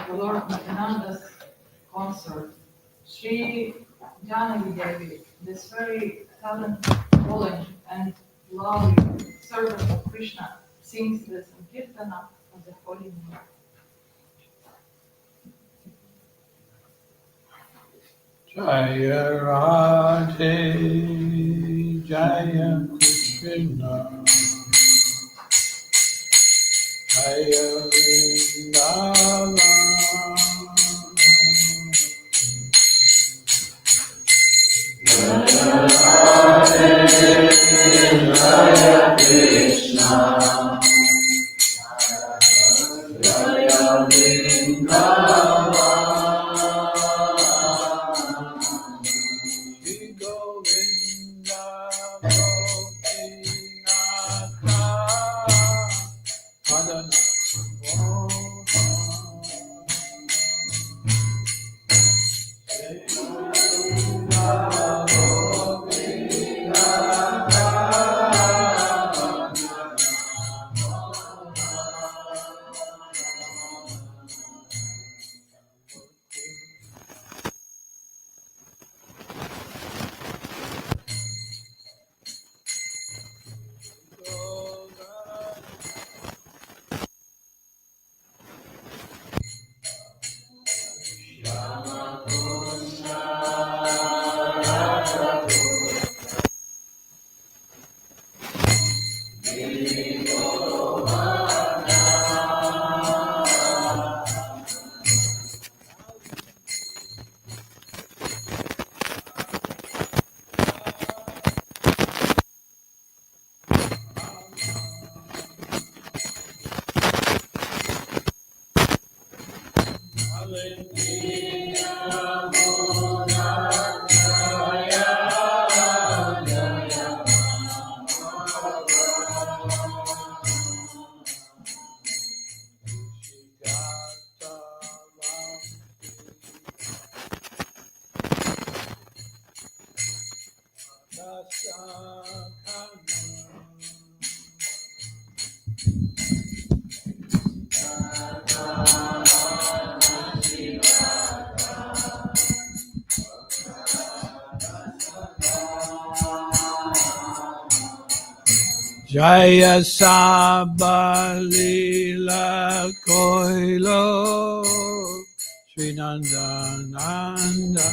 the Lord Nityananda's concert, Sri Janaki Devi, this very talented, knowledge and loving servant of Krishna, sings the Sankirtana of the holy name. Jaya Radhe, Jaya Krishna, Jaya Vrindavan. Jaya Radhe, Jaya Krishna, Jaya Vrindavan. Jaya Sabalila Koilo Sri Nandananda.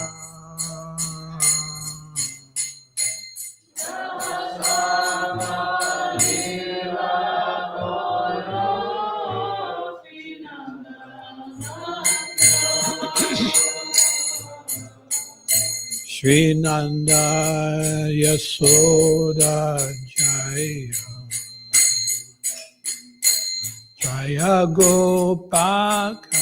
Sri Nanda Yasoda Jaya Jaya Gopaka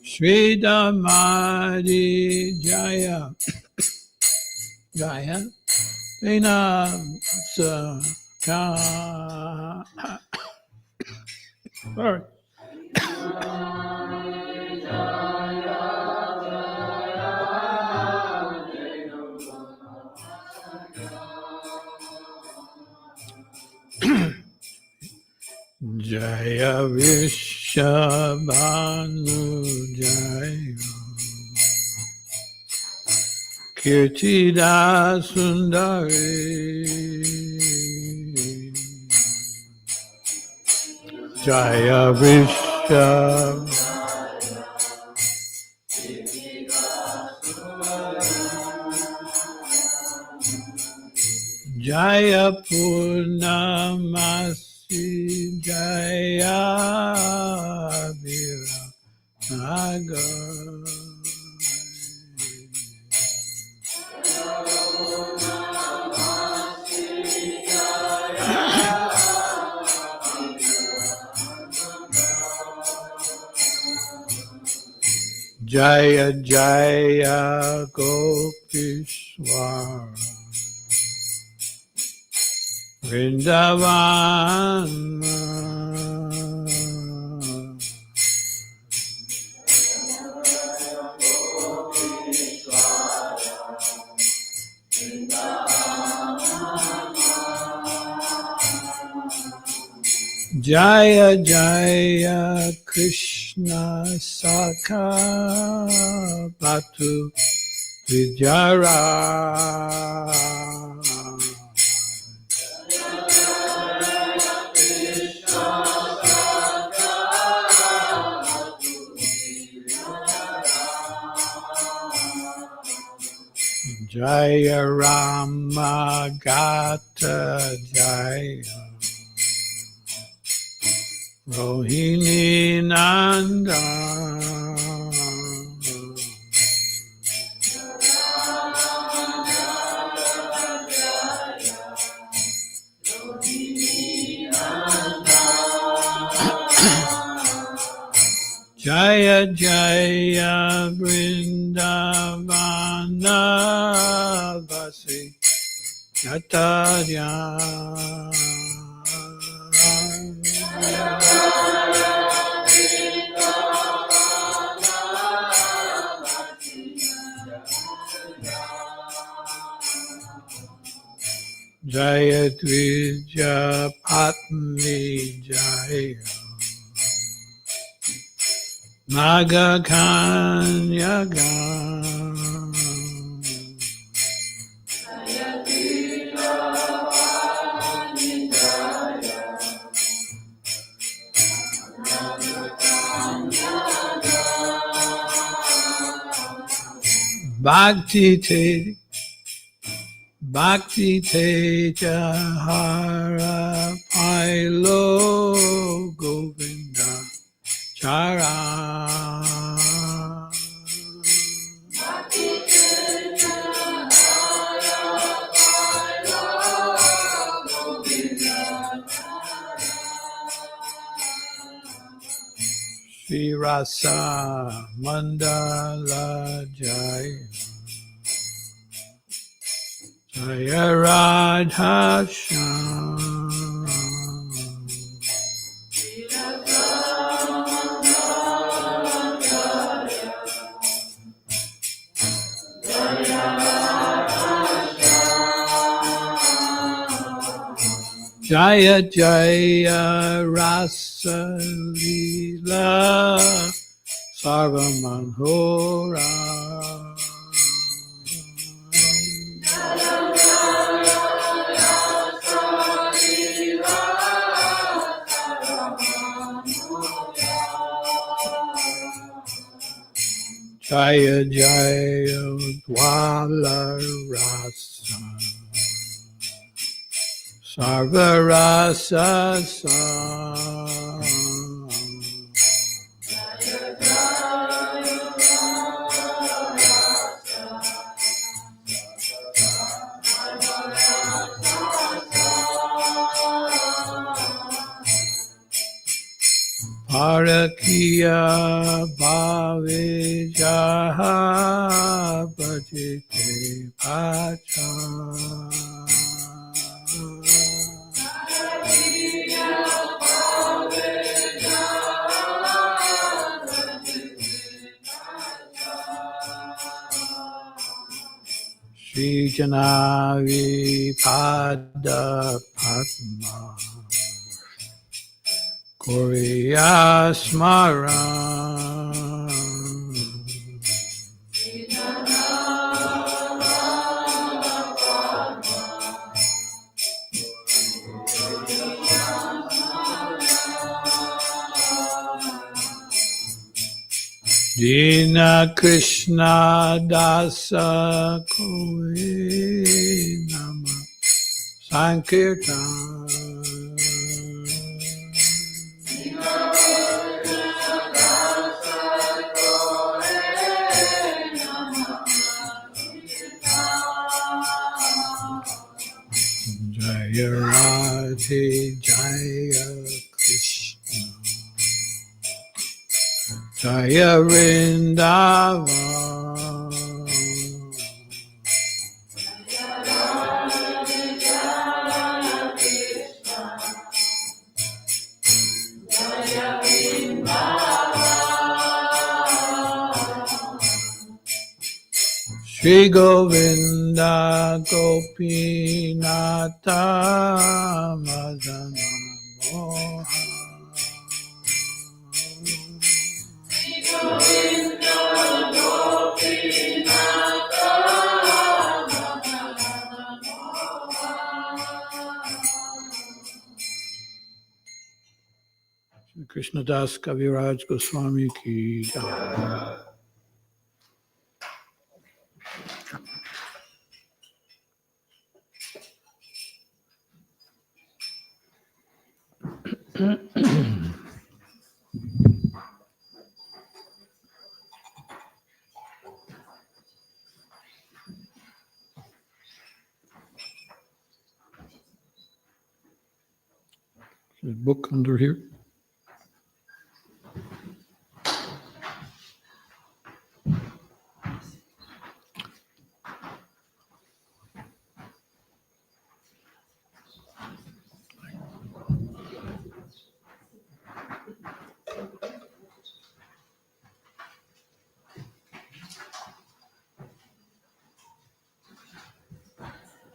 Sri Damadi Jaya Jaya Vina Sorry. Jaya Vishabhanu Jaya Kirtida Sundari Jaya Vishab Jaya Purnamasi Jaya Viraga Jaya Jaya Gopishwara Vrindavan Jaya Jaya Krishna Sakha Bhatu Vijara Jaya Rama Gata Jaya Rohini Nanda Jaya Jaya Vrindavana Vasi Natarya Jaya Dvija Patni Jaya Naga Kanyaga Bhakti Teja Hara Pailo Govinda Chara Shri Rasa Mandala Jaya Jaya Radha Shyam Jaya Jaya Rasa Leela Sarvamanhora Jaya Jaya Dwala Rasa Sarvarasa Parakiya Bhave Jaha Bhajite Pacha Shri Janavi Pada Padma Koriya Smaran Dina Krishna Dasa Koi Nama Sankirtan Jaya Radhe Jaya Krishna Jaya Vrindavan Shri Govinda Gopinata Madana Mohan Krishna Das Kaviraj Goswami Ki Jai. Is the book under here?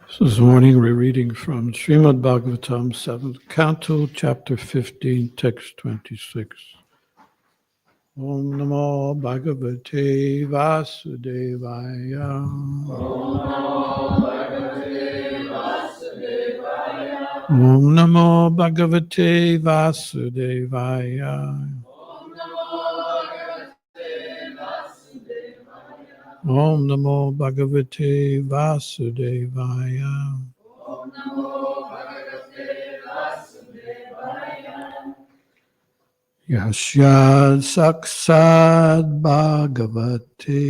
So this morning we're reading from Srimad Bhagavatam, 7th Canto, Chapter 15, Text 26. Om Namo Bhagavate Vasudevaya. Om Namo Bhagavate Vasudevaya. Om Namo Bhagavate Vasudevaya. Yasya Saksad Bhagavate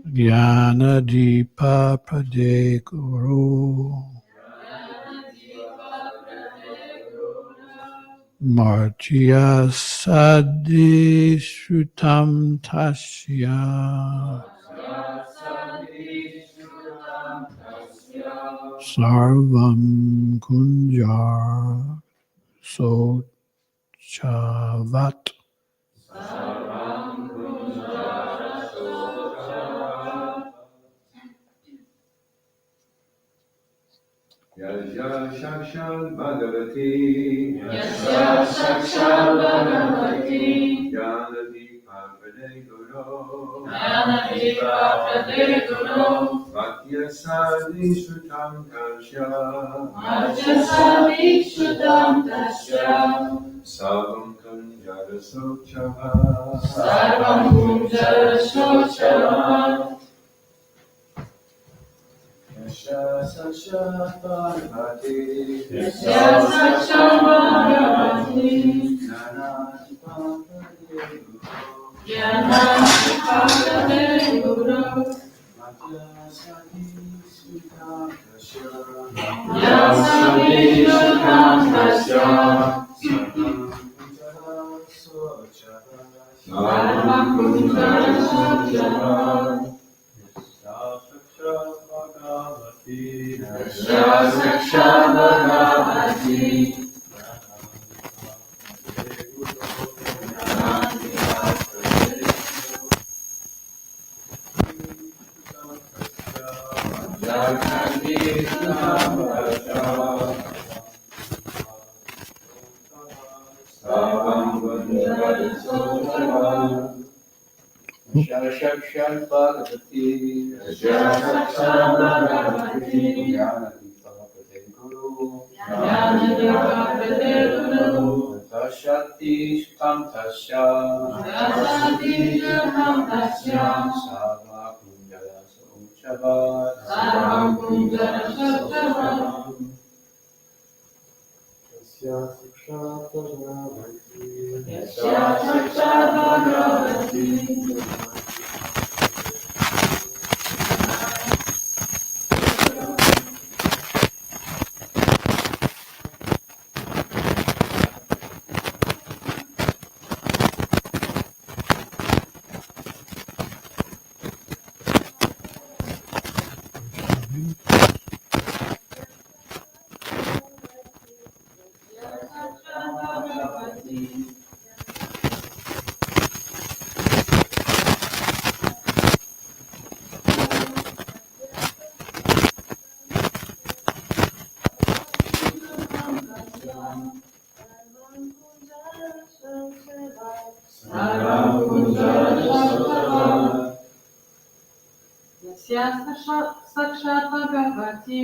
Jnana-dipa Prade Guru Martya Sadi Shrutam Tasya Sarvam Kunjar Sochavat. Yasya Sakshat Bhagavati Jnana-dipa Prade Guru Bhaktya Sadi Shrutam Tasya Sarvam Kunjara Sochava Yasya Sakshat Bhagavati Jnana-dipa Prade Guru Bhaktya Sadi Shrutam Tasya Sarvam Kunjara Sochava Yasya Sakshat Bhagavati Jnana-dipa Prade Guru Tasya Shrutam Tasya Sarva Kunjara Sochava Yasya Sakshat Bhagavati Sakshat Bhagavati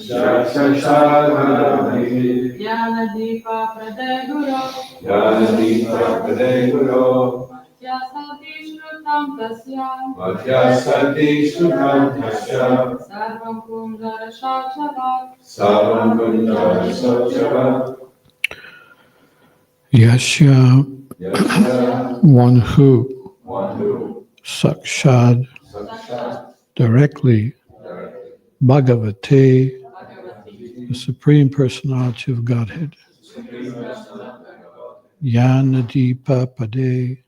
Sakshat Bhagavati Jnana Deepa Prade Guru Jnanadipa Prade Guru Matyasati Shrutam Tasya Matyasati Sukam Tasya Sarvam Kundara Shachavat Sarvam Kundara Sochava Yasya, Yasya one who, One who Sakshad, Sakshat directly, Directly Bhagavate, Bhagavati the Supreme Personality of Godhead, Supreme Personality of God Jnanadipa Pade,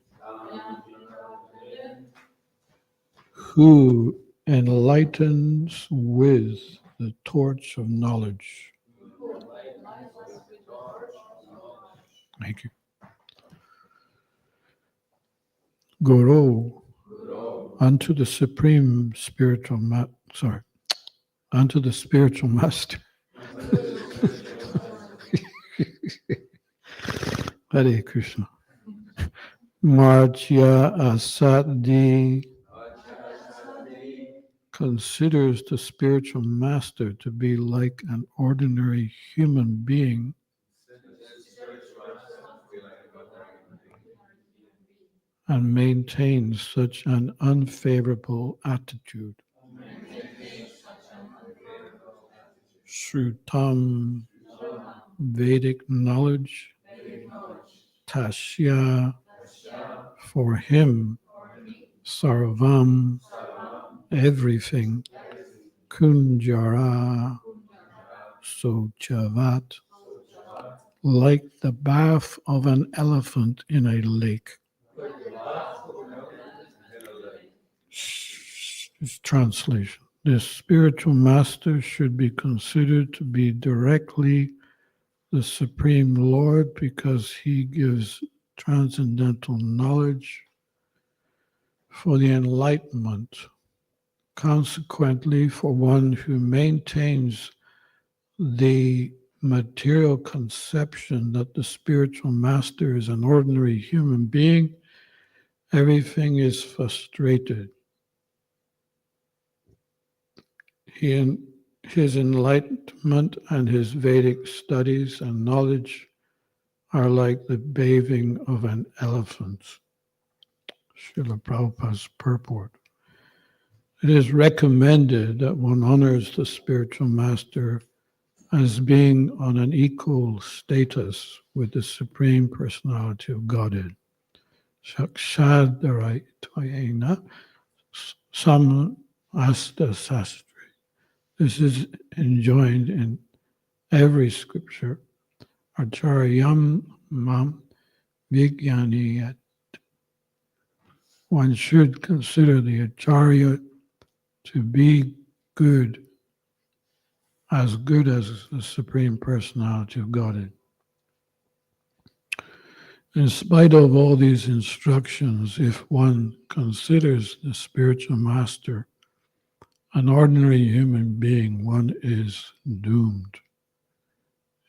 who enlightens with the torch of knowledge. Thank you. Guru, unto the Supreme Spiritual unto the Spiritual Master. Hare Krishna. Martya Asadi considers the spiritual master to be like an ordinary human being and maintains such an unfavorable attitude. Shrutam, Vedic knowledge, Tasya, for him, Sarvam, everything, Kunjara, Sochavat, like the bath of an elephant in a lake. Translation. This spiritual master should be considered to be directly the Supreme Lord because he gives transcendental knowledge for the enlightenment. Consequently, for one who maintains the material conception that the spiritual master is an ordinary human being, everything is frustrated. His enlightenment and his Vedic studies and knowledge are like the bathing of an elephant. Srila Prabhupada's purport. It is recommended that one honors the spiritual master as being on an equal status with the Supreme Personality of Godhead. Shakshadaraitayena Sam Asta Sastri. This is enjoined in every scripture. Acharyam Mam Vijnaniyat. One should consider the Acharya to be good as the Supreme Personality of Godhead. In spite of all these instructions, if one considers the spiritual master an ordinary human being, one is doomed.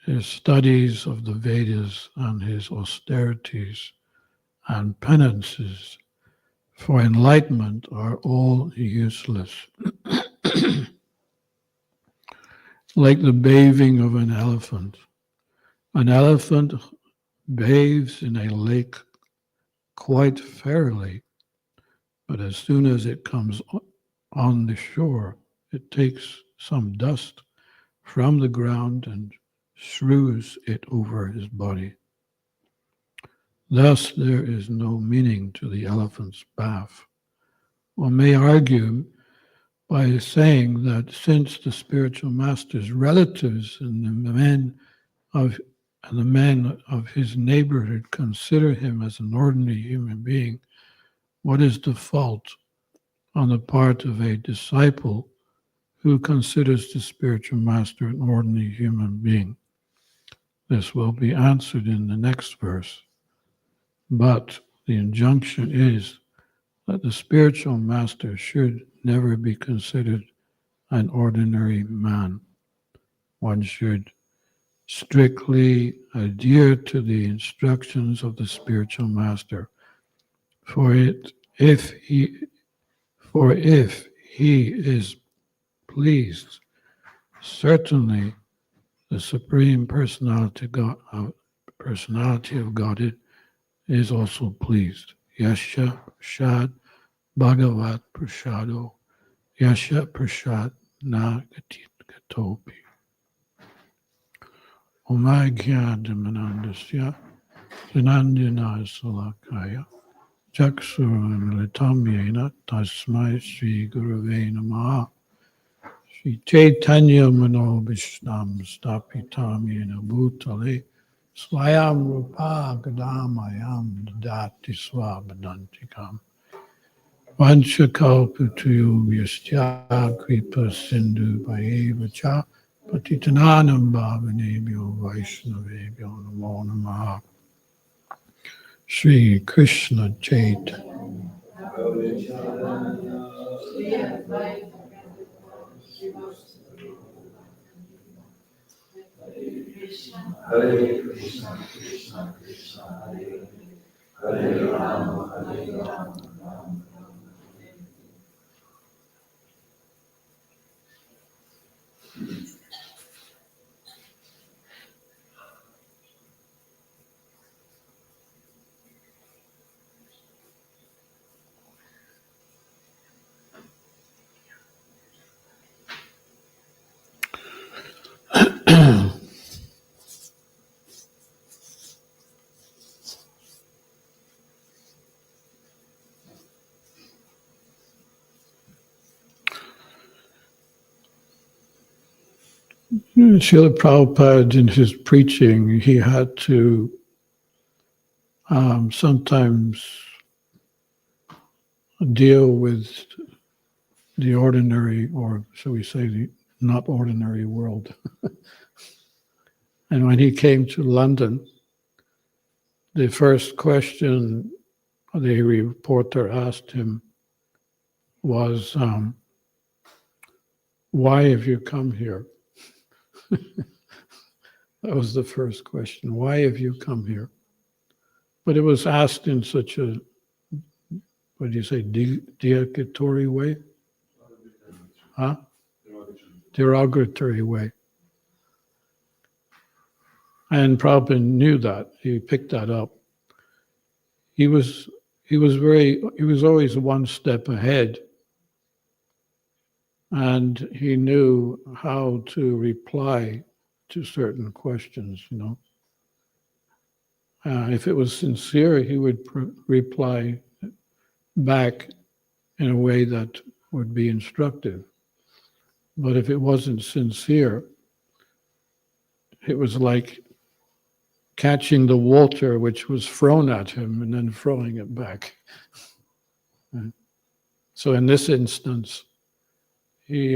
His studies of the Vedas and his austerities and penances for enlightenment are all useless. Like the bathing of an elephant. An elephant bathes in a lake quite fairly, but as soon as it comes on the shore, it takes some dust from the ground and strews it over his body. Thus, there is no meaning to the elephant's bath. One may argue by saying that since the spiritual master's relatives and the men of his neighborhood consider him as an ordinary human being, what is the fault on the part of a disciple who considers the spiritual master an ordinary human being? This will be answered in the next verse. But the injunction is that the spiritual master should never be considered an ordinary man. One should strictly adhere to the instructions of the spiritual master. For if he is pleased. Certainly, the Supreme Personality of Godhead is also pleased. Yasha Prasad Bhagavat Prasado Yasha Prasad Na Gatit Gatopi. Omagyadamanandasya Janandina Salakaya Jaksura Yena Tasmai Sri Gurave Namaha Sri Chaitanya Mano Vishnam Stapitam Yena Bhutale Swayam Rupa Gadamayam Dati Swabadantikam Vanchakalpatuyubhyascha Kripa Sindhu Bhayevacha Patitananam Bhavanebhyo Vaishnavebhyo Namo Namaha. Sri Krishna Chaitanya Hare Krishna, Krishna Krishna, Hare Hare, Hare Rama, Hare Rama, Rama Srila Prabhupada, in his preaching, he had to sometimes deal with the ordinary, or shall we say, the not ordinary world. And when he came to London, the first question the reporter asked him was, why have you come here? That was the first question. Why have you come here? But it was asked in such a, what do you say, derogatory way? Huh? Derogatory way. And Prabhupada knew that. He picked that up. He was always one step ahead. And he knew how to reply to certain questions, you know. If it was sincere, he would reply back in a way that would be instructive. But if it wasn't sincere, it was like catching the water which was thrown at him and then throwing it back. So in this instance, he,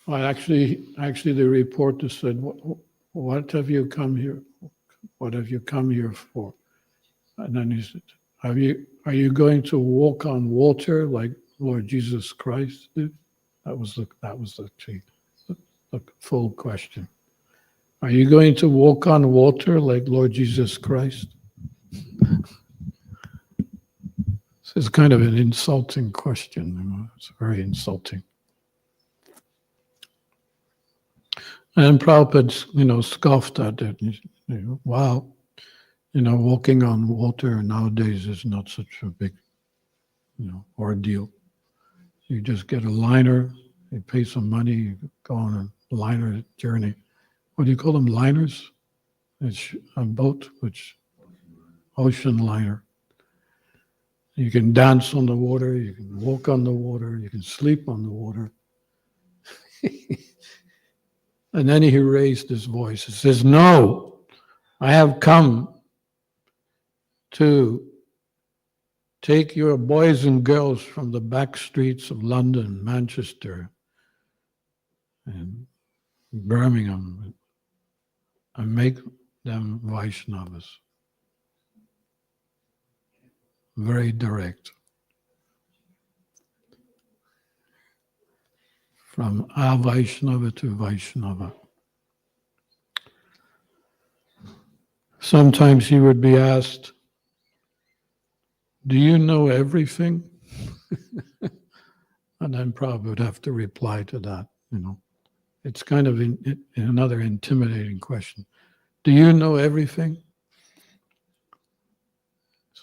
well, actually, the reporter said, "What have you come here? What have you come here for?" And then he said, "Are you going to walk on water like Lord Jesus Christ did?" That was the full question. Are you going to walk on water like Lord Jesus Christ? It's kind of an insulting question. You know? It's very insulting. And Prabhupada, scoffed at it. Wow, walking on water nowadays is not such a big, ordeal. You just get a liner, you pay some money, you go on a liner journey. What do you call them, liners? It's a boat, ocean liner. You can dance on the water, you can walk on the water, you can sleep on the water. And then he raised his voice. He says, "No, I have come to take your boys and girls from the back streets of London, Manchester, and Birmingham, and make them Vaishnavas." Very direct. From Avaishnava to Vaishnava. Sometimes he would be asked, "Do you know everything?" And then Prabhupada would have to reply to that, It's kind of another intimidating question. Do you know everything?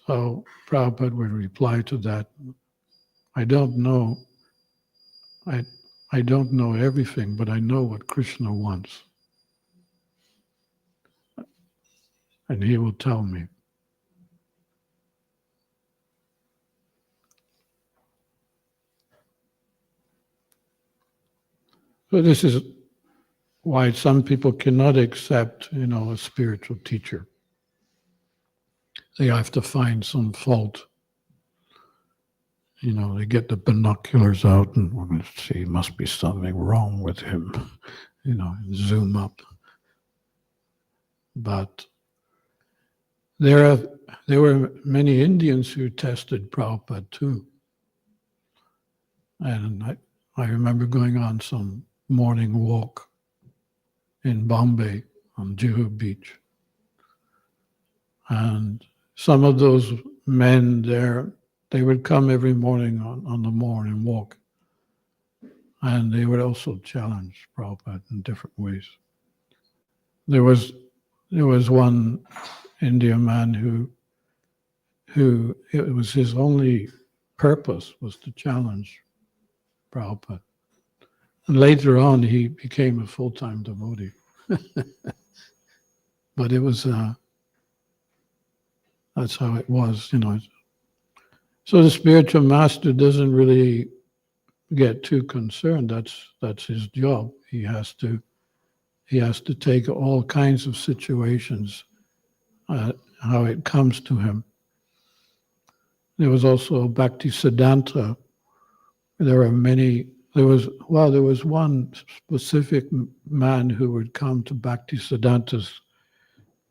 So Prabhupada would reply to that, I don't know. I don't know everything, but I know what Krishna wants. And he will tell me. So this is why some people cannot accept, a spiritual teacher. They have to find some fault. They get the binoculars out and let's see, must be something wrong with him, zoom up. But there were many Indians who tested Prabhupada too. And I remember going on some morning walk in Bombay on Juhu Beach. And some of those men there, they would come every morning on the morning walk. And they would also challenge Prabhupada in different ways. There was one Indian man who it was his only purpose was to challenge Prabhupada. And later on, he became a full-time devotee. But it was, that's how it was, So the spiritual master doesn't really get too concerned. That's his job. He has to take all kinds of situations, how it comes to him. There was also Bhakti Siddhanta. There was one specific man who would come to Bhakti Siddhanta's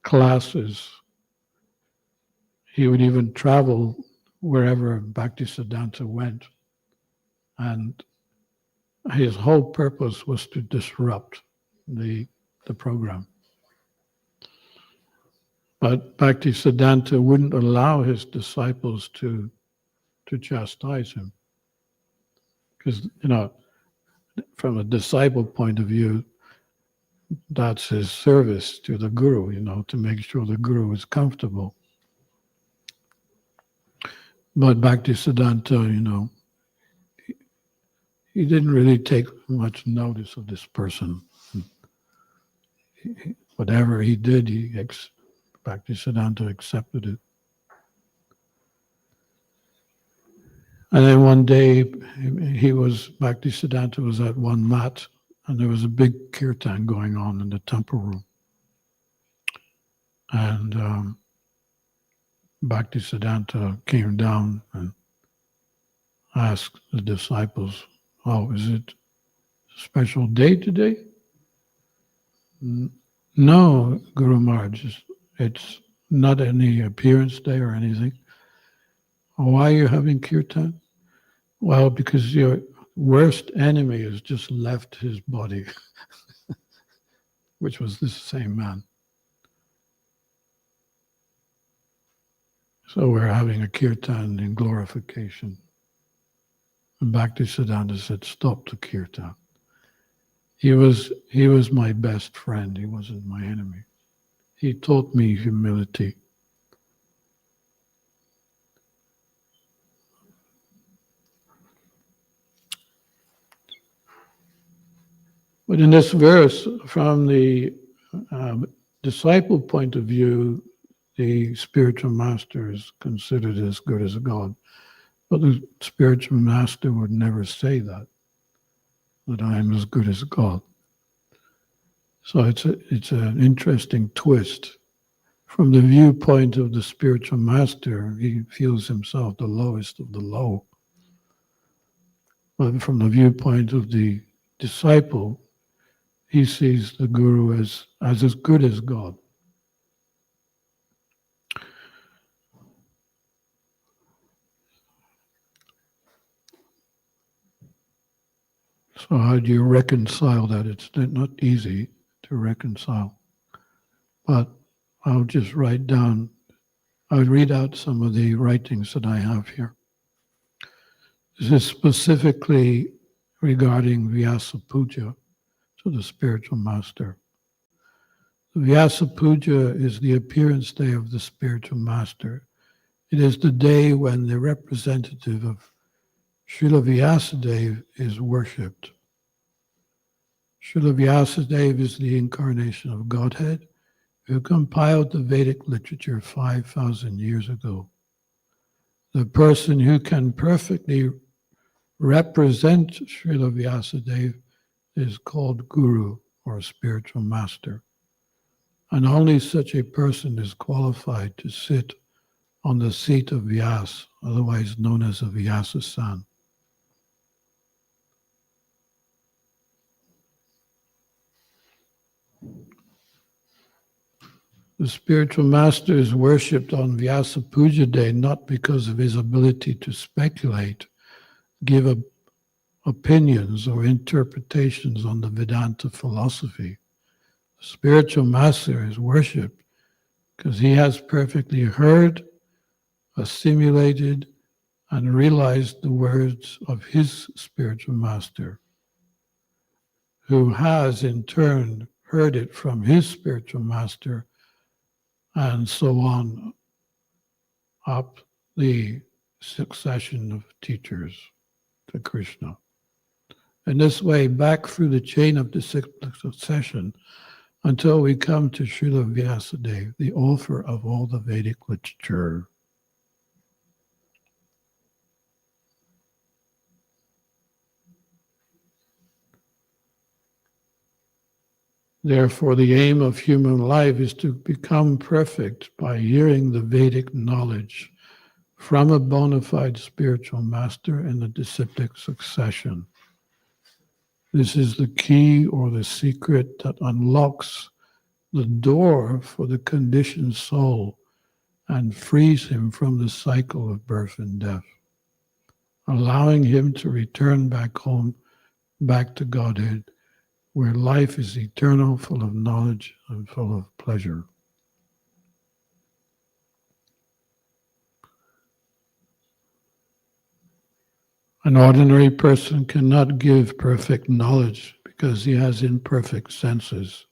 classes. He would even travel wherever Bhakti Siddhanta went. And his whole purpose was to disrupt the program. But Bhakti Siddhanta wouldn't allow his disciples to chastise him. Because, from a disciple point of view, that's his service to the guru, to make sure the guru is comfortable. But Bhakti Siddhanta, he didn't really take much notice of this person. Whatever he did, Bhakti Siddhanta accepted it. And then one day, Bhakti Siddhanta was at one mat, and there was a big kirtan going on in the temple room. And Bhakti Siddhanta came down and asked the disciples, "Oh, is it a special day today?" "No, Guru Maharaj, it's not any appearance day or anything." "Why are you having kirtan?" "Well, because your worst enemy has just left his body," which was this same man. So we're having a kirtan in glorification. And Bhakti Siddhanta said, "Stop the kirtan. He was my best friend. He wasn't my enemy. He taught me humility." But in this verse, from the disciple point of view, the spiritual master is considered as good as God. But the spiritual master would never say that I am as good as God. So it's an interesting twist. From the viewpoint of the spiritual master, he feels himself the lowest of the low. But from the viewpoint of the disciple, he sees the guru as good as God. So how do you reconcile that? It's not easy to reconcile. But I'll just I'll read out some of the writings that I have here. This is specifically regarding Vyasa Puja to the spiritual master. The Vyasa Puja is the appearance day of the spiritual master. It is the day when the representative of Srila Vyasadeva is worshipped. Srila Vyasadeva is the incarnation of Godhead who compiled the Vedic literature 5,000 years ago. The person who can perfectly represent Srila Vyasadeva is called Guru or spiritual master. And only such a person is qualified to sit on the seat of Vyasa, otherwise known as a Vyasa-san. The spiritual master is worshipped on Vyasa Puja Day not because of his ability to speculate, give opinions or interpretations on the Vedanta philosophy. The spiritual master is worshipped because he has perfectly heard, assimilated, and realized the words of his spiritual master, who has in turn heard it from his spiritual master, and so on up the succession of teachers to Krishna. In this way, back through the chain of the succession until we come to Srila Vyasadeva, the author of all the Vedic literature. Therefore, the aim of human life is to become perfect by hearing the Vedic knowledge from a bona fide spiritual master in the disciplic succession. This is the key or the secret that unlocks the door for the conditioned soul and frees him from the cycle of birth and death, allowing him to return back home, back to Godhead, where life is eternal, full of knowledge and full of pleasure. An ordinary person cannot give perfect knowledge because he has imperfect senses.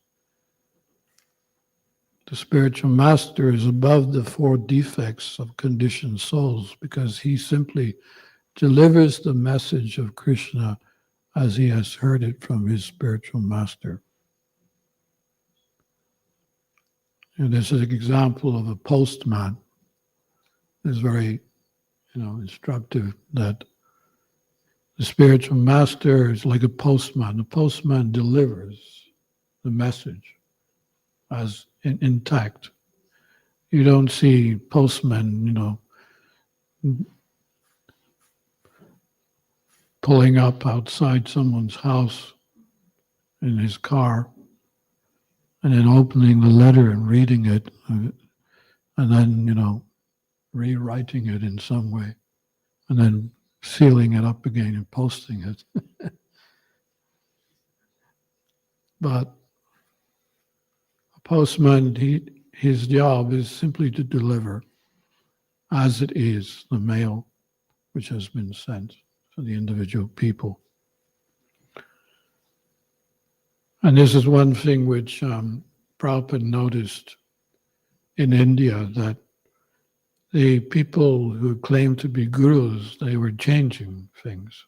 The spiritual master is above the four defects of conditioned souls because he simply delivers the message of Krishna as he has heard it from his spiritual master. And this is an example of a postman. It's very, instructive that the spiritual master is like a postman. The postman delivers the message as intact. You don't see postmen, pulling up outside someone's house in his car and then opening the letter and reading it and then, rewriting it in some way and then sealing it up again and posting it. But a postman, his job is simply to deliver as it is the mail which has been sent to the individual people. And this is one thing which Prabhupada noticed in India, that the people who claimed to be gurus, they were changing things.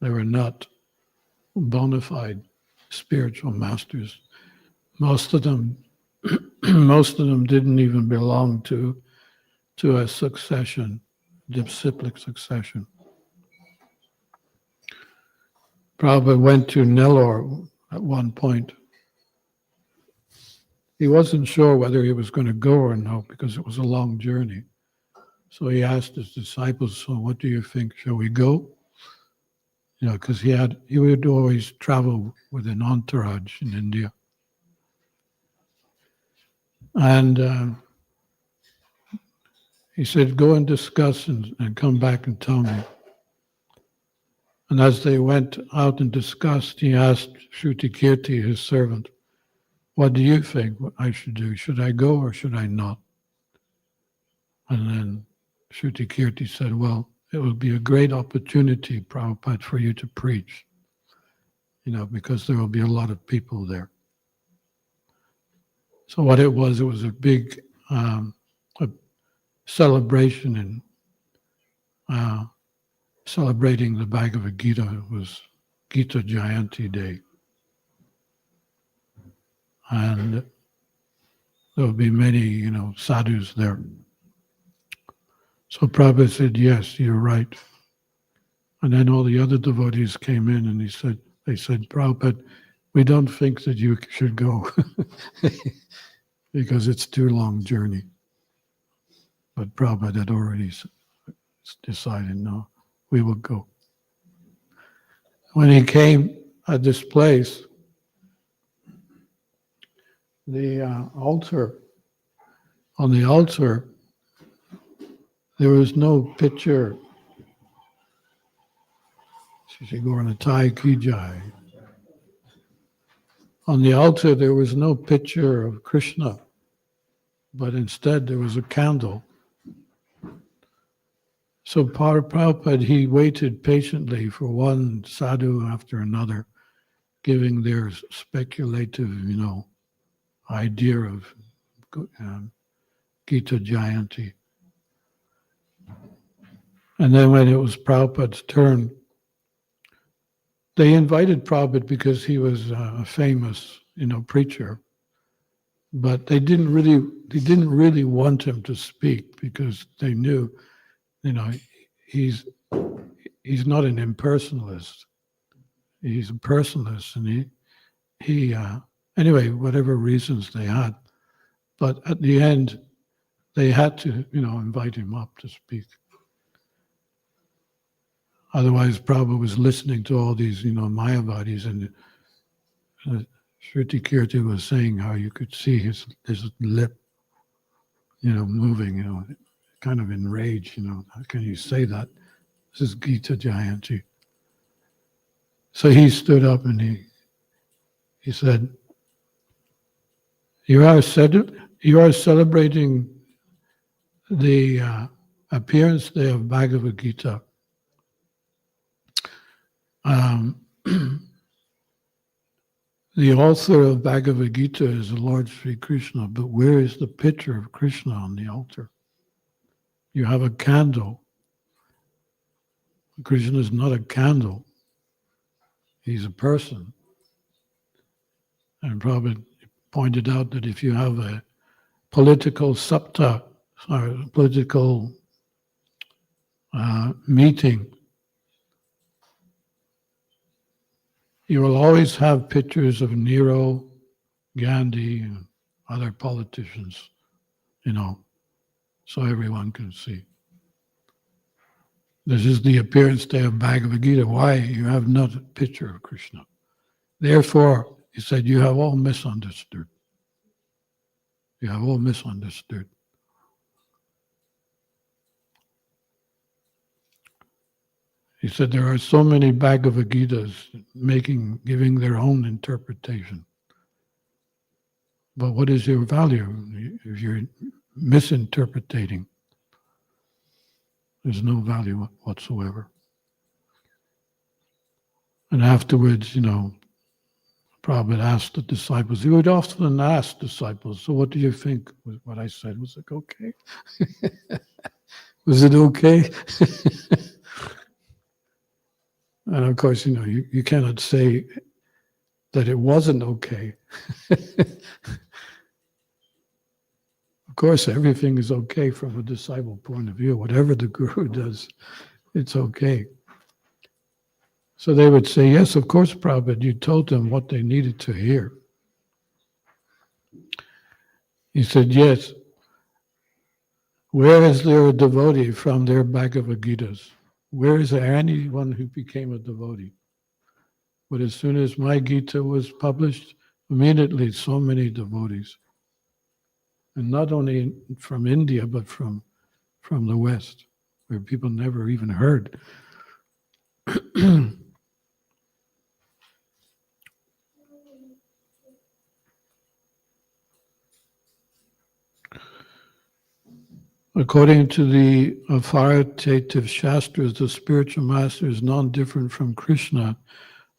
They were not bona fide spiritual masters. Most of them didn't even belong to a succession, disciplic succession. Prabhupada went to Nellore at one point. He wasn't sure whether he was going to go or no because it was a long journey. So he asked his disciples, "So what do you think? Shall we go?" Because he would always travel with an entourage in India. And he said, "Go and discuss and come back and tell me." And as they went out and discussed, he asked Shrutikirti, his servant, "What do you think I should do? Should I go or should I not?" And then Shrutikirti said, "Well, it would be a great opportunity, Prabhupada, for you to preach, because there will be a lot of people there. So what it was a big a celebration and celebrating the Bhagavad Gita. It was Gita Jayanti Day. And there will be many, sadhus there. So Prabhupada said, yes, you're right. And then all the other devotees came in and they said, Prabhupada, we don't think that you should go because it's too long journey. But Prabhupada had already decided, no, we will go. When he came at this place, the on the altar, there was no picture. On the altar, there was no picture of Krishna, but instead there was a candle. So Prabhupada, he waited patiently for one sadhu after another, giving their speculative, idea of Gita Jayanti. And then when it was Prabhupada's turn, they invited Prabhupada because he was a famous, preacher. But they didn't really want him to speak because they knew, he's not an impersonalist. He's a personalist, and he anyway, whatever reasons they had. But at the end, they had to, invite him up to speak. Otherwise, Prabhupada was listening to all these, Mayavadis, and Shruti Kirti was saying how you could see his lip, moving, kind of enraged, how can you say that? This is Gita Jayanti. So he stood up and he said, you are celebrating the appearance day of Bhagavad Gita. The author of Bhagavad Gita is the Lord Sri Krishna, but where is the picture of Krishna on the altar? You have a candle. Krishna is not a candle. He's a person. And Prabhupada pointed out that if you have a political political meeting, you will always have pictures of Nero, Gandhi, and other politicians, so everyone can see. This is the appearance day of Bhagavad Gita. Why? You have not a picture of Krishna. Therefore, he said, you have all misunderstood. You have all misunderstood. He said there are so many Bhagavad Gitas giving their own interpretation. But what is your value if you're misinterpreting? There's no value whatsoever. And afterwards, Prabhupada asked the disciples, he would often ask disciples, so what do you think was what I said? Was it okay? Was it okay? And of course, you cannot say that it wasn't okay. Of course, everything is okay from a disciple point of view. Whatever the guru does, it's okay. So they would say, yes, of course, Prabhupada, you told them what they needed to hear. He said, yes. Where is there a devotee from their Bhagavad Gitas? Where is there anyone who became a devotee? But as soon as my Gita was published, immediately so many devotees. And not only from India, but from the West, where people never even heard. According to the authoritative Shastras, the spiritual master is non-different from Krishna,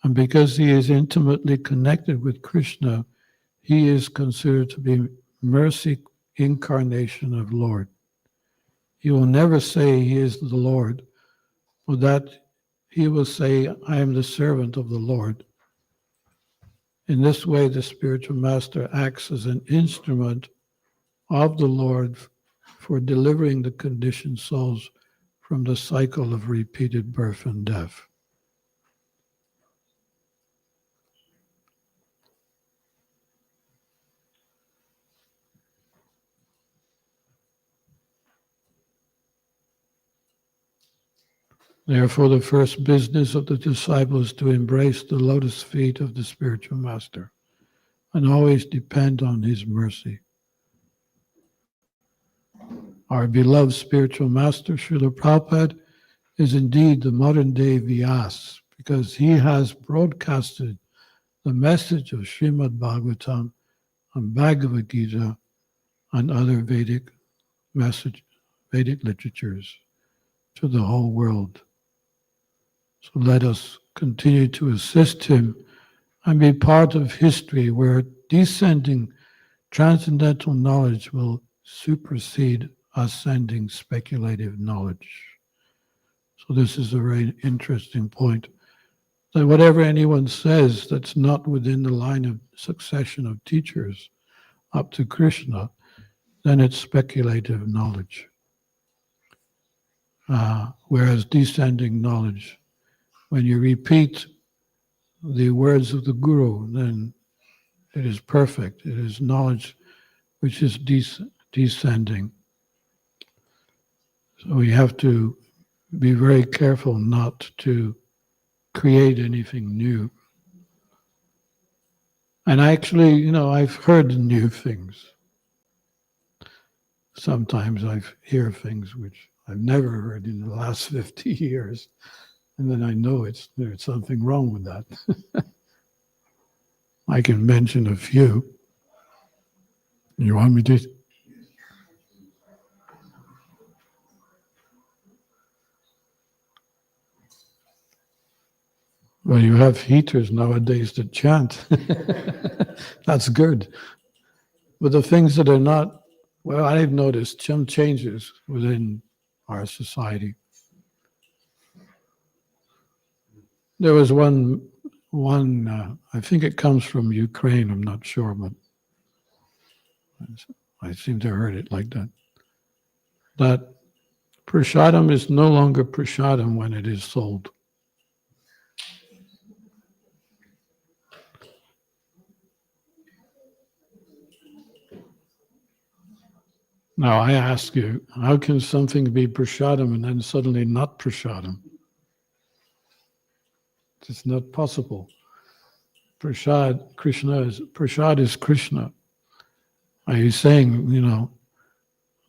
and because he is intimately connected with Krishna, he is considered to be mercy incarnation of Lord. He will never say he is the Lord, but that he will say, I am the servant of the Lord. In this way, the spiritual master acts as an instrument of the Lord for delivering the conditioned souls from the cycle of repeated birth and death. Therefore, the first business of the disciple is to embrace the lotus feet of the spiritual master and always depend on his mercy. Our beloved spiritual master, Srila Prabhupada, is indeed the modern-day Vyas, because he has broadcasted the message of Srimad Bhagavatam and Bhagavad Gita and other Vedic literatures to the whole world. So let us continue to assist him and be part of history where descending transcendental knowledge will supersede ascending speculative knowledge. So this is a very interesting point, that whatever anyone says that's not within the line of succession of teachers up to Krishna, then it's speculative knowledge. Whereas descending knowledge, when you repeat the words of the Guru, then it is perfect. It is knowledge which is descending. So we have to be very careful not to create anything new. And actually, I've heard new things. Sometimes I hear things which I've never heard in the last 50 years. And then I know there's something wrong with that. I can mention a few. You want me to? Well, you have heaters nowadays that chant. That's good. But the things that are not, well, I've noticed some changes within our society. There was one, I think it comes from Ukraine, I'm not sure, but I seem to have heard it like that. That prasadam is no longer prasadam when it is sold. Now I ask you, how can something be prasadam and then suddenly not prasadam? It's not possible. Prasad is Krishna. Are you saying,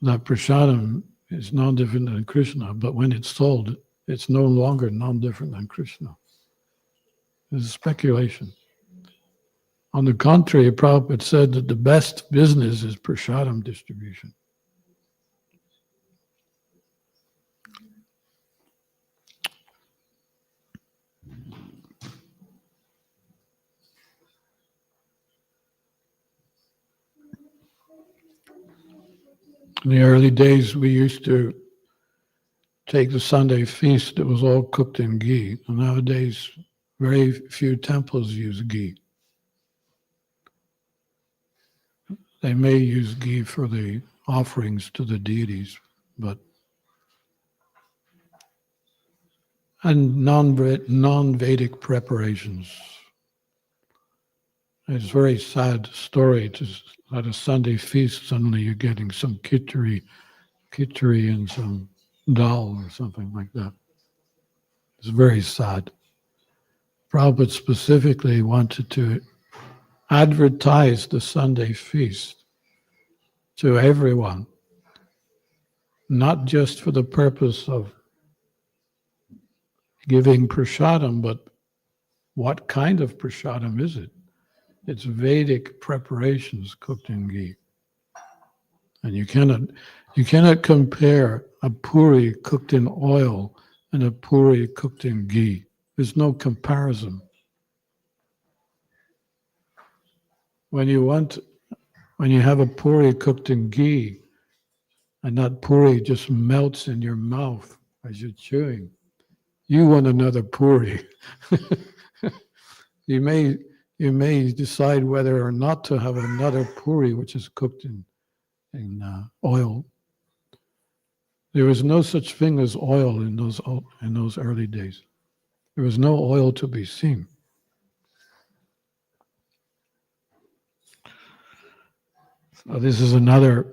that prasadam is non-different than Krishna, but when it's sold, it's no longer non-different than Krishna? This is speculation. On the contrary, Prabhupada said that the best business is prasadam distribution. In the early days, we used to take the Sunday feast that was all cooked in ghee. And nowadays, very few temples use ghee. They may use ghee for the offerings to the deities, and non-Vedic preparations. It's a very sad story at a Sunday feast, suddenly you're getting some khichdi and some dal or something like that. It's very sad. Prabhupada specifically wanted to advertise the Sunday feast to everyone, not just for the purpose of giving prasadam, but what kind of prasadam is it? It's Vedic preparations cooked in ghee. And you cannot compare a puri cooked in oil and a puri cooked in ghee. There's no comparison. When you have a puri cooked in ghee, and that puri just melts in your mouth as you're chewing, you want another puri. You may decide whether or not to have another puri which is cooked in oil. There was no such thing as oil in those early days. There was no oil to be seen. So this is another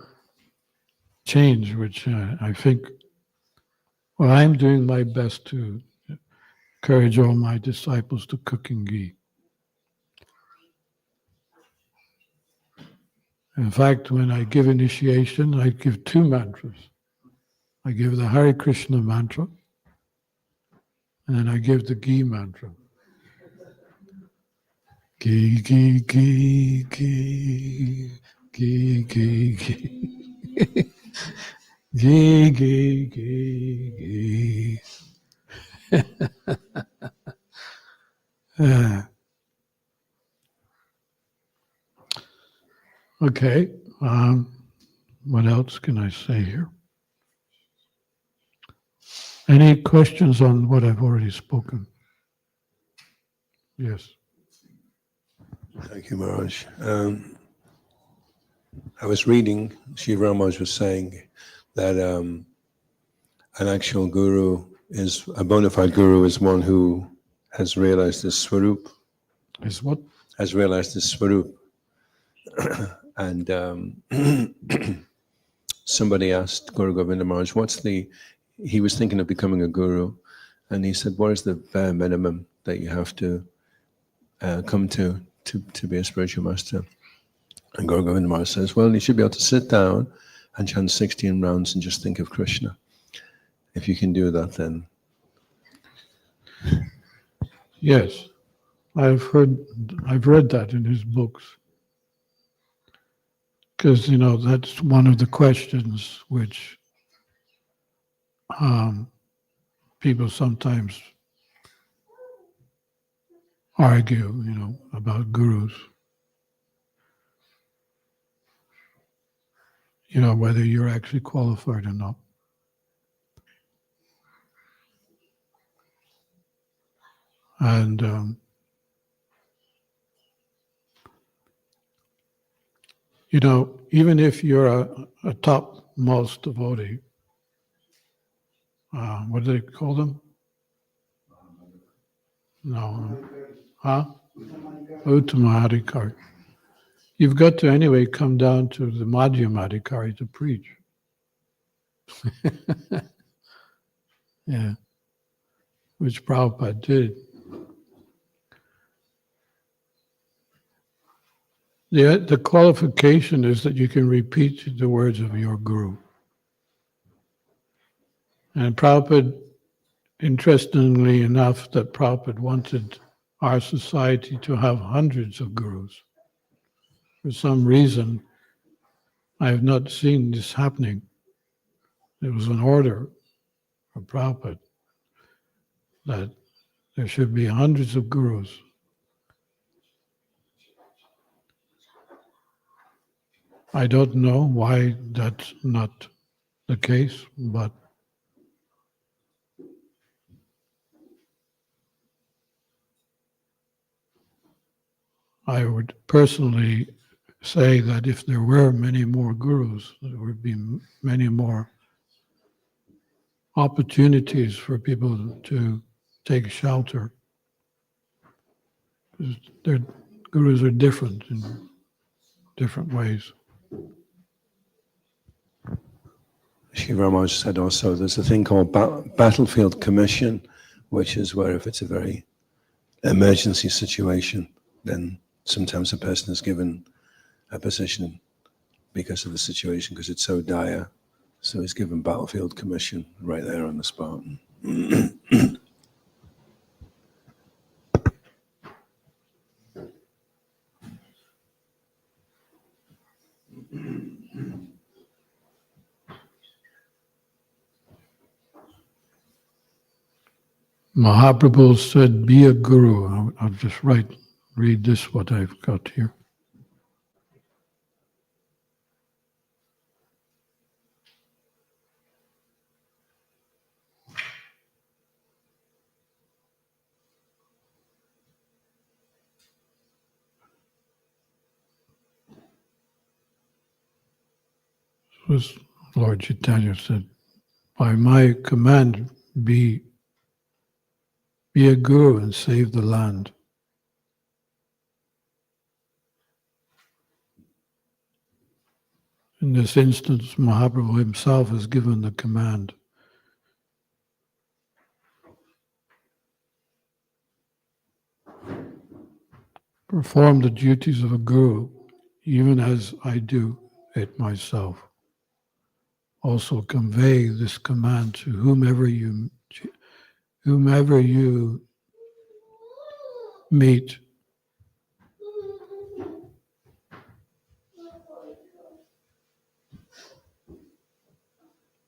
change which I think, well, I'm doing my best to encourage all my disciples to cook in ghee. In fact, when I give initiation, I give 2 mantras. I give the Hare Krishna mantra, and then I give the ghee mantra. Ghee, ghee, ghee, ghee, ghee, ghee, ghee. Ghee, ghee, ghee, ghee. Okay, what else can I say here? Any questions on what I've already spoken? Yes. Thank you, Maharaj. I was reading, Sri Maharaj was saying that an actual guru is, a bona fide guru is one who has realized his swarup. Is what? Has realized his swarup. And somebody asked Guru Govinda Maharaj, he was thinking of becoming a guru, and he said, what is the bare minimum that you have to come to be a spiritual master? And Guru Govinda Maharaj says, well, you should be able to sit down and chant 16 rounds and just think of Krishna. If you can do that, then. Yes, I've read that in his books. Because, that's one of the questions which people sometimes argue, about gurus. Whether you're actually qualified or not. And, even if you're a topmost devotee, what do they call them? No. Huh? Uttama. You've got to anyway come down to the Madhyamadikari to preach. Yeah. Which Prabhupada did. The qualification is that you can repeat the words of your guru. And Prabhupada, interestingly enough, that Prabhupada wanted our society to have hundreds of gurus. For some reason, I have not seen this happening. It was an order of Prabhupada that there should be hundreds of gurus. I don't know why that's not the case, but I would personally say that if there were many more gurus, there would be many more opportunities for people to take shelter. Their gurus are different in different ways. Sri Maharaj said also there's a thing called battlefield commission, which is where if it's a very emergency situation, then sometimes a person is given a position because of the situation, because it's so dire. So he's given battlefield commission right there on the spot. Mahaprabhu said, be a guru. I'll just read this, what I've got here. Was Lord Chaitanya said, by my command, be a guru and save the land. In this instance, Mahaprabhu himself has given the command. Perform the duties of a guru, even as I do it myself. Also convey this command to whomever you meet.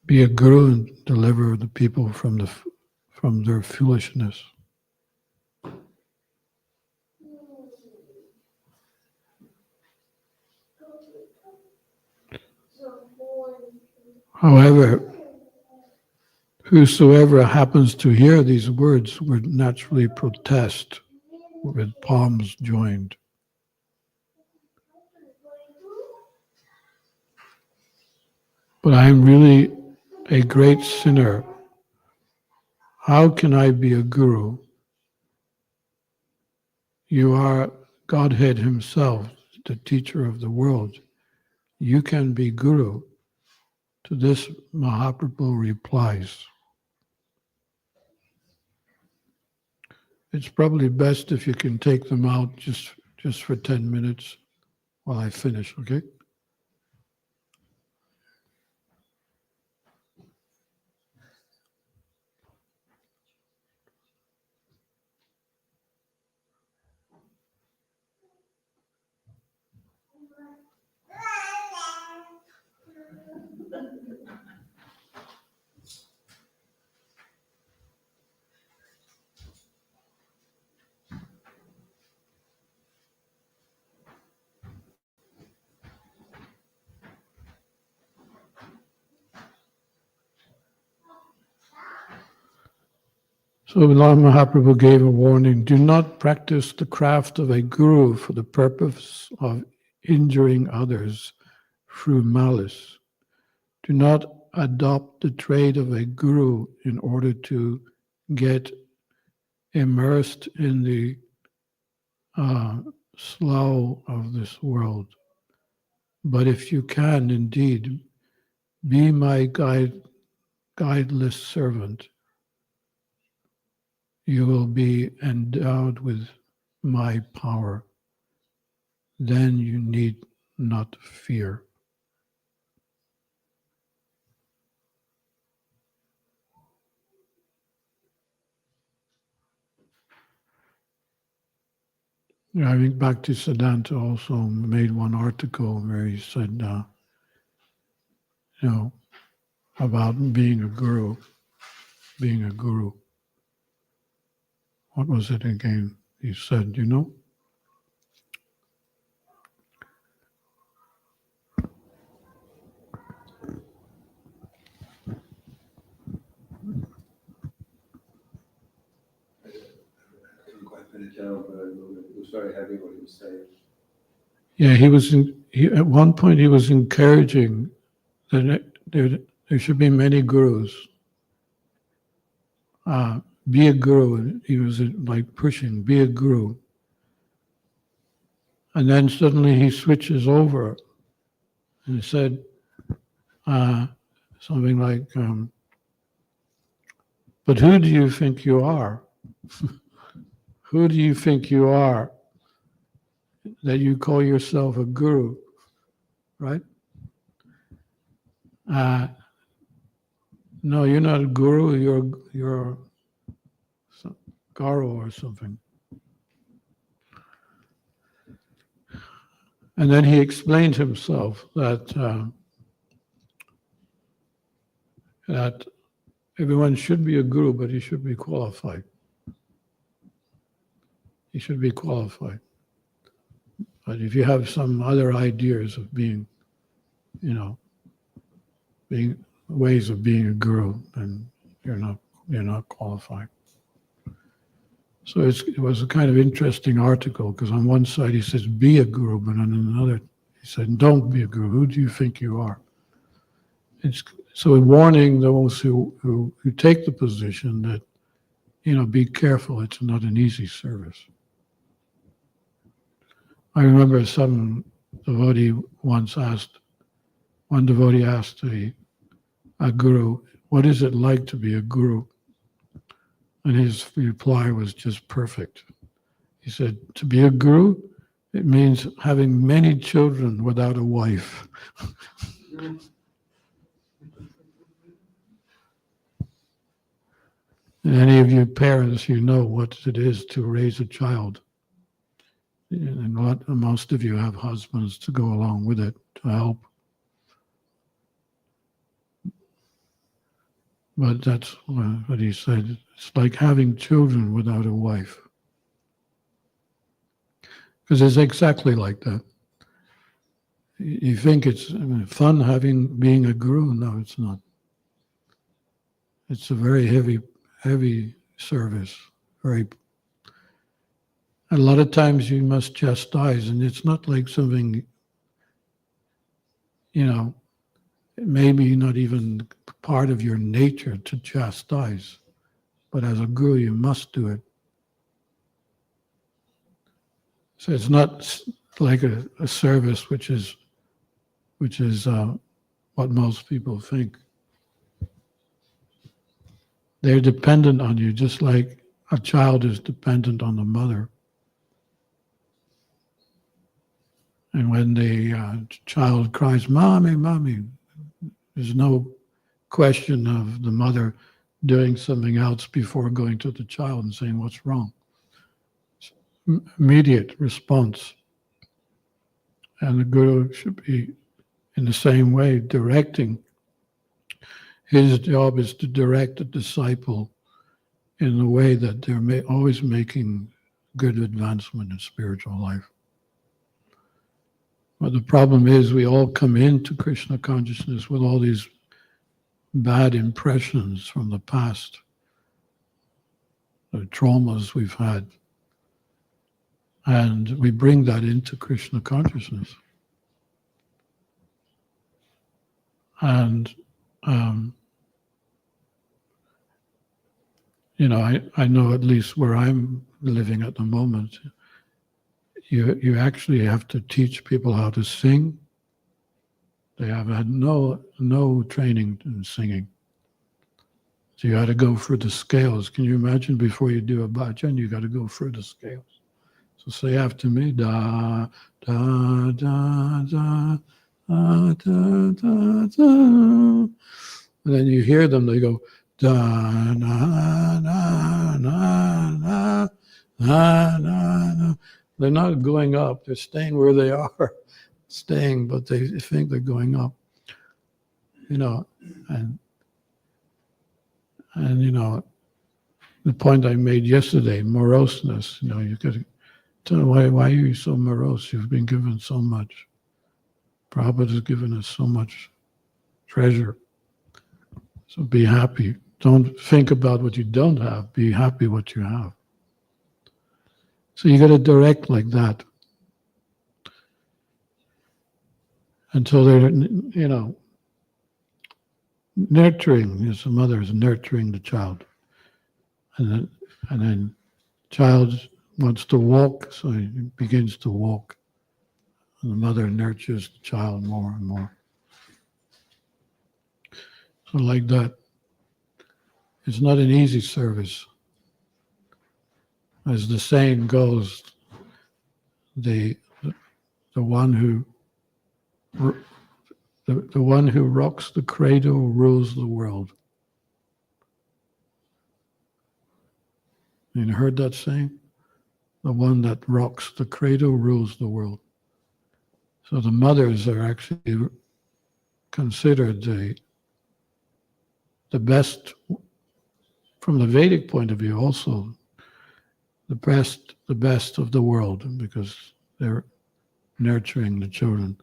Be a guru and deliver the people from their foolishness. However, whosoever happens to hear these words would naturally protest with palms joined. But I am really a great sinner. How can I be a guru? You are Godhead himself, the teacher of the world. You can be guru. To this, Mahaprabhu replies, it's probably best if you can take them out just for 10 minutes while I finish, okay? So Lord Mahaprabhu gave a warning, do not practice the craft of a guru for the purpose of injuring others through malice. Do not adopt the trade of a guru in order to get immersed in the slough of this world. But if you can indeed, be my guideless servant. You will be endowed with my power. Then you need not fear. I think Bhaktisiddhanta also made one article where he said, about being a guru. What was it again? He said, It was very heavy what he was saying. Yeah, at one point he was encouraging that there should be many gurus. Be a guru. He was like pushing, be a guru. And then suddenly he switches over and said something like, but who do you think you are? Who do you think you are that you call yourself a guru, right? No, you're not a guru, you're guru or something. And then he explained himself that everyone should be a guru, but he should be qualified. he should be qualified. But if you have some other ideas of being, being ways of being a guru, then you're not qualified. So it was a kind of interesting article, because on one side he says be a guru, but on another he said don't be a guru. Who do you think you are? So warning those who take the position that, be careful, it's not an easy service. I remember one devotee asked a guru, what is it like to be a guru? And his reply was just perfect. He said, to be a guru, it means having many children without a wife. And any of you parents, you know what it is to raise a child. And most of you have husbands to go along with it, to help. But that's what he said. It's like having children without a wife. Because it's exactly like that. You think it's fun being a guru? No, it's not. It's a very heavy service. A lot of times you must chastise, and it's not like something, maybe not even part of your nature to chastise, but as a guru you must do it. So it's not like a service which is what most people think. They're dependent on you, just like a child is dependent on the mother. And when the child cries, "Mommy, Mommy," there's no question of the mother doing something else before going to the child and saying, "What's wrong?" It's immediate response. And the guru should be, in the same way, directing. His job is to direct the disciple in the way that they're always making good advancement in spiritual life. But the problem is we all come into Krishna consciousness with all these bad impressions from the past, the traumas we've had, and we bring that into Krishna consciousness. And I know at least where I'm living at the moment, you actually have to teach people how to sing. They have had no training in singing. So you had to go through the scales. Can you imagine, before you do a bhajan, you got to go through the scales. So say after me, da, da, da, da, da, da, da, da. And then you hear them, they go, da, na, na, na, na, na, na, na. They're not going up, they're staying where they are, but they think they're going up. And the point I made yesterday, moroseness, you got to tell them, why are you so morose? You've been given so much. Prabhupada has given us so much treasure. So be happy. Don't think about what you don't have. Be happy what you have. So you got to direct like that. Until they're, nurturing, as the mother is nurturing the child. And then child wants to walk, so he begins to walk. And the mother nurtures the child more and more. So like that. It's not an easy service. As the saying goes, the one who rocks the cradle rules the world. You heard that saying? The one that rocks the cradle rules the world. So the mothers are actually considered the best, from the Vedic point of view also. the best of the world, because they're nurturing the children,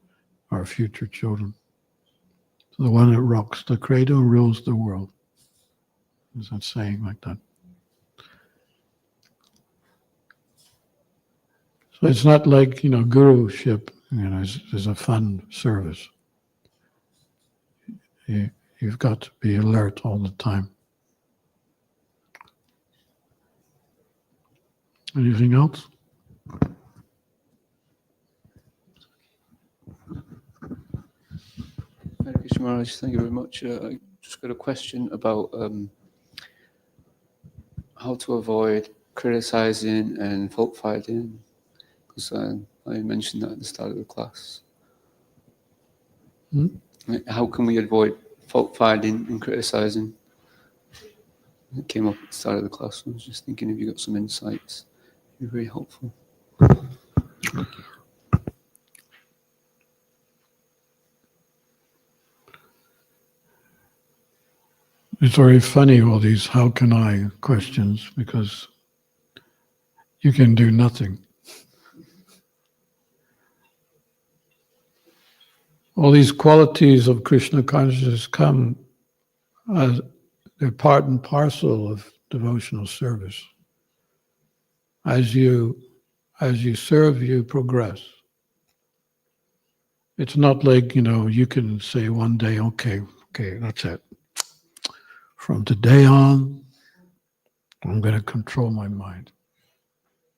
our future children. So the one that rocks the cradle rules the world. There's that saying like that. So it's not like, guruship, is a fun service. You've got to be alert all the time. Anything else? Hare Krishna Maharaj, thank you very much. I just got a question about how to avoid criticizing and fault finding, because I mentioned that at the start of the class. How can we avoid fault finding and criticizing? It came up at the start of the class. I was just thinking if you got some insights, it'd be very helpful. It's very funny, all these "how can I" questions, because you can do nothing. All these qualities of Krishna consciousness come as they're part and parcel of devotional service. As you serve, you progress. It's not like, you can say one day, okay, that's it. From today on, I'm going to control my mind.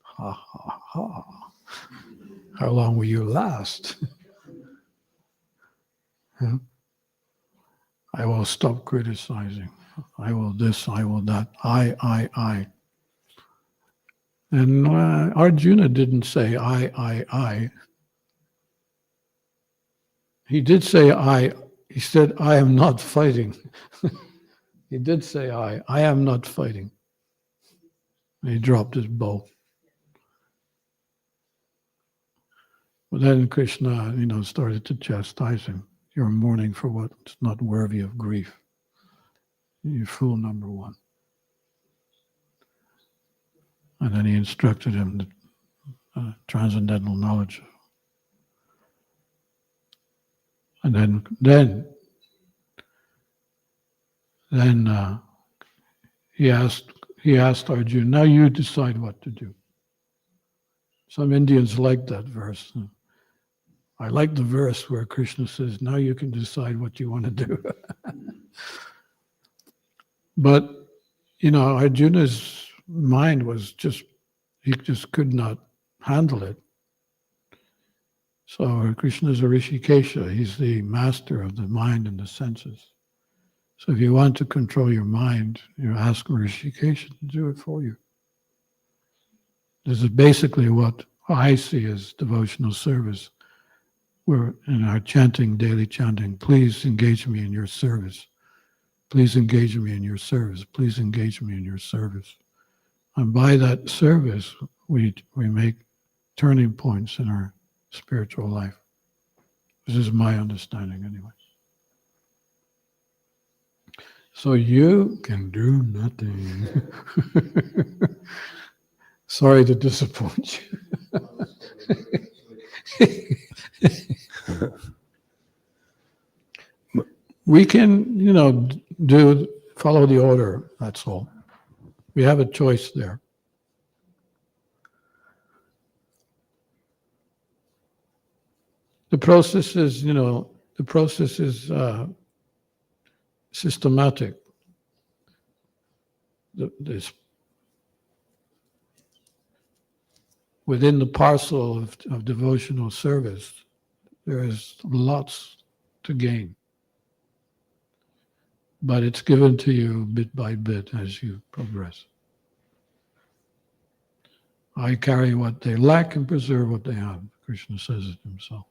Ha, ha, ha. How long will you last? Yeah. I will stop criticizing. I will this, I will that. I. And Arjuna didn't say I. He did say I. He said, I am not fighting. He did say I am not fighting. And he dropped his bow. But then Krishna, started to chastise him. You're mourning for what's not worthy of grief. You're fool number one. And then he instructed him the transcendental knowledge. And then he asked Arjuna, now you decide what to do. Some Indians like that verse. I like the verse where Krishna says, now you can decide what you want to do. But, Arjuna's mind was he just could not handle it. So Krishna is a Rishikesha. He's the master of the mind and the senses. So if you want to control your mind, you ask Rishikesha to do it for you. This is basically what I see as devotional service. We're in our daily chanting, please engage me in your service. Please engage me in your service. Please engage me in your service. And by that service, we make turning points in our spiritual life. This is my understanding anyway. So you can do nothing. Sorry to disappoint you. We can, follow the order, that's all. We have a choice there. The process is, systematic. This within the parcel of devotional service, there is lots to gain. But it's given to you bit by bit as you progress. I carry what they lack and preserve what they have. Krishna says it himself.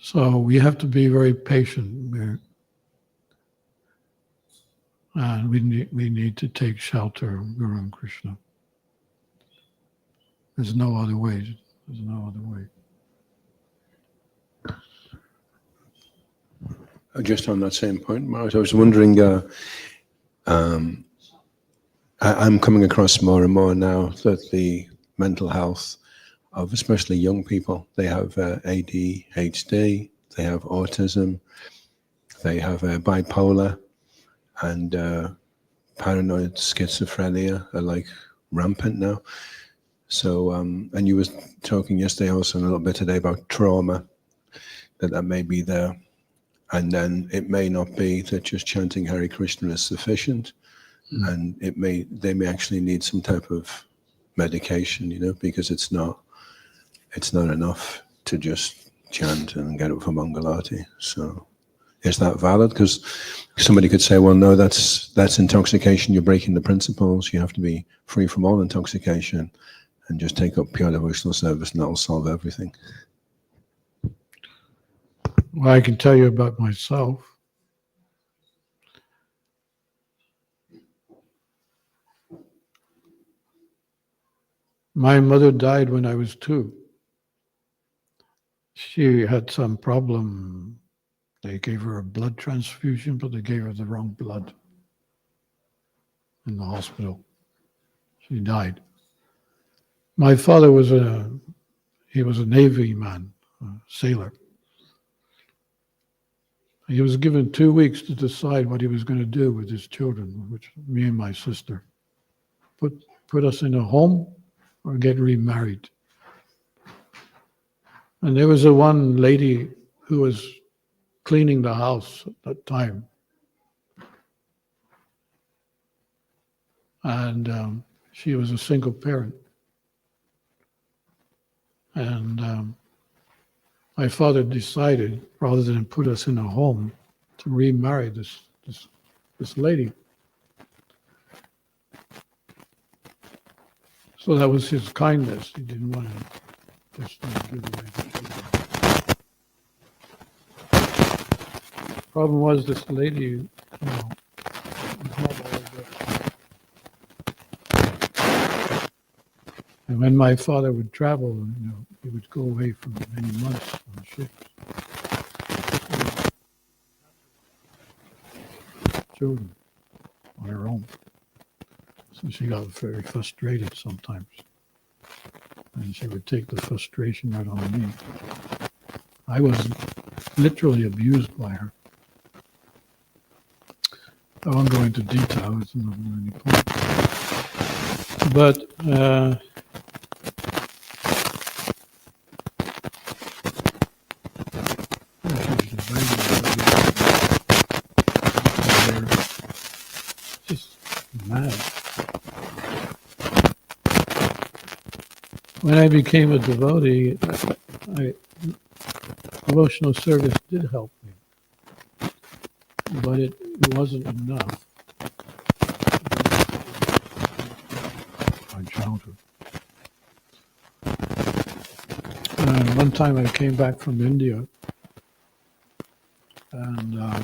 So we have to be very patient. And we need to take shelter of Guru and Krishna. There's no other way. There's no other way. Just on that same point, Maharaj, I was wondering, I'm coming across more and more now that the mental health of especially young people, they have ADHD, they have autism, they have bipolar, and paranoid schizophrenia are like rampant now. So, and you was talking yesterday also a little bit today about trauma, that may be there. And then it may not be that just chanting Hare Krishna is sufficient. And they may actually need some type of medication, because it's not enough to just chant and get up for Mangalati. So is that valid? Because somebody could say, well, no, that's intoxication. You're breaking the principles. You have to be free from all intoxication and just take up pure devotional service, and that'll solve everything. Well, I can tell you about myself. My mother died when I was 2. She had some problem. They gave her a blood transfusion, but they gave her the wrong blood in the hospital. She died. My father was a Navy man, a sailor. He was given 2 weeks to decide what he was going to do with his children, which me and my sister. Put us in a home or get remarried. And there was one lady who was cleaning the house at that time. And she was a single parent. And my father decided, rather than put us in a home, to remarry this lady. So that was his kindness. He didn't want to just give away the children. Problem was, this lady, was not all good. And when my father would travel, he would go away for many months on ships. Children on her own. So she got very frustrated sometimes. And she would take the frustration right on me. I was literally abused by her. I won't go into detail, it's not any point. But just mad. When I became a devotee, devotional service did help me, but it wasn't enough. My childhood. One time I came back from India, and I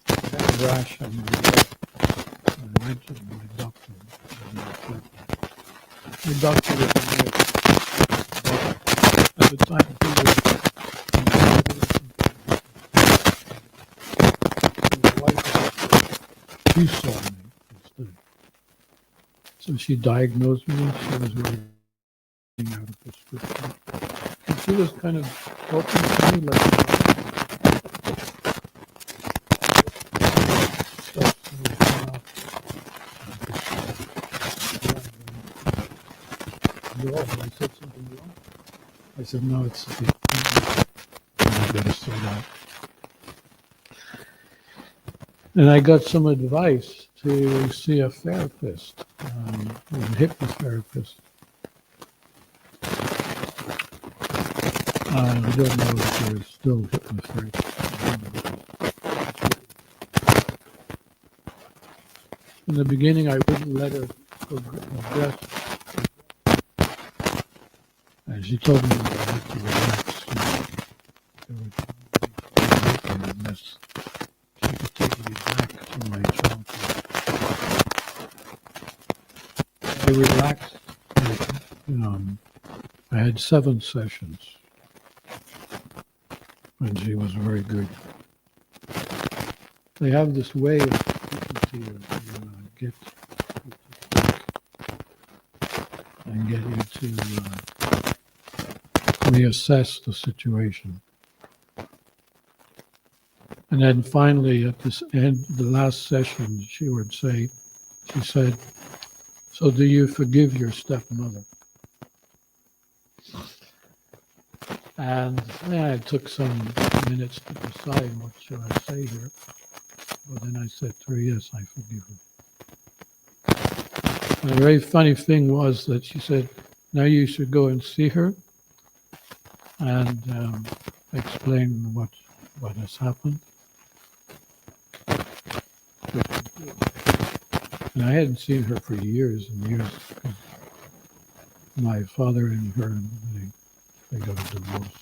had a rash on my leg. I went to my doctor. The doctor was amazed. At the time, she saw me instead. So she diagnosed me. She was writing out a prescription. And she was kind of talking to me like, I said something wrong. I said, no, it's the I better say that. And I got some advice to see a therapist, a hypnotherapist. I don't know if there's still hypnotherapists. In the beginning, I wouldn't let her progress. And she told me that I had to relax. She could take me back to my childhood. I relaxed. I had 7 sessions. And she was very good. They have this way of speaking to you, get and get you to reassess the situation. And then finally, at this end, the last session, she said, "So do you forgive your stepmother?" And I took some minutes to decide what should I say here. But then I said to her, "Yes, I forgive her." And the very funny thing was that she said, "Now you should go and see her and explain what has happened." And I hadn't seen her for years and years. My father and her, they got a divorce.